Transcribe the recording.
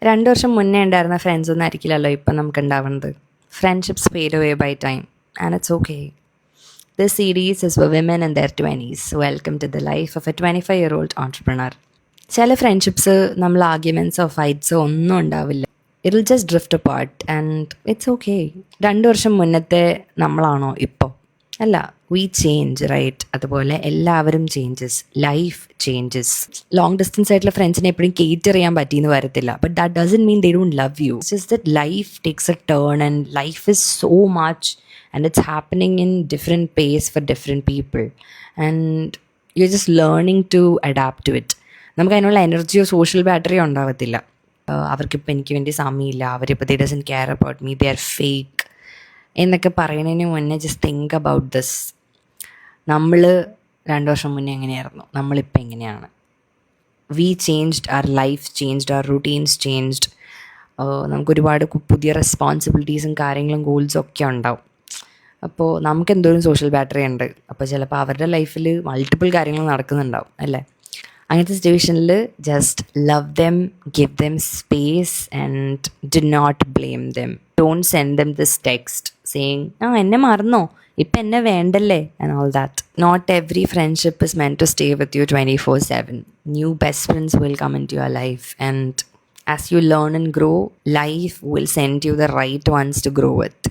2 വർഷം മുന്നേ ഉണ്ടായിരുന്ന ഫ്രണ്ട്സൊന്നും ആയിരിക്കില്ലല്ലോ ഇപ്പം നമുക്ക് ഉണ്ടാവുന്നത്. Friendships fade away by time and it's okay. This series is for women in their 20s. Welcome to the life of a 25-year-old entrepreneur. ചില friendships നമ്മൾ ആർഗ്യുമെൻറ്റ്സോ ഫൈറ്റ്സോ ഒന്നും ഉണ്ടാവില്ല. It will just drift apart and it's okay. 2 വർഷം മുന്നത്തെ നമ്മളാണോ ഇപ്പോൾ? അല്ല, we change, right? അതുപോലെ എല്ലാവരും changes, life changes. Long distance ആയിട്ടുള്ള ഫ്രണ്ട്സിനെ എപ്പോഴും കേറ്റർ ചെയ്യാൻ പറ്റിയെന്ന് വരത്തില്ല. But that doesn't mean they don't love you. It's just that life takes a turn and life is so much and it's happening in different pace for different people and you are just learning to adapt to it. നമുക്ക് അതിനുള്ള എനർജിയോ social ബാറ്ററിയോ ഉണ്ടാവത്തില്ല. അവർക്കിപ്പോൾ എനിക്ക് വേണ്ടി സമയമില്ല, അവരിപ്പോൾ they doesn't care about me, they are fake എന്നൊക്കെ പറയുന്നതിന് മുന്നേ ജസ്റ്റ് തിങ്ക് അബൌട്ട് ദിസ്. നമ്മൾ 2 വർഷം മുന്നേ എങ്ങനെയായിരുന്നു, നമ്മളിപ്പോൾ എങ്ങനെയാണ്? We changed, our life changed, our routines changed. നമുക്കൊരുപാട് പുതിയ റെസ്പോൺസിബിലിറ്റീസും കാര്യങ്ങളും ഗോൾസും ഒക്കെ ഉണ്ടാവും. അപ്പോൾ നമുക്ക് എന്തോരം സോഷ്യൽ ബാറ്ററി ഉണ്ട്. അപ്പോൾ ചിലപ്പോൾ അവരുടെ ലൈഫിൽ മൾട്ടിപ്പിൾ കാര്യങ്ങൾ നടക്കുന്നുണ്ടാവും, അല്ലേ? അങ്ങനത്തെ സിറ്റുവേഷനിൽ just love them, give them space and do not blame them. Don't send them this text saying എന്നെ മറന്നോ, ഇപ്പം എന്നെ വേണ്ടല്ലേ and all that. Not every friendship is meant to stay with you 24/7. New best friends will come into your life and as you learn and grow, life will send you the right ones to grow with.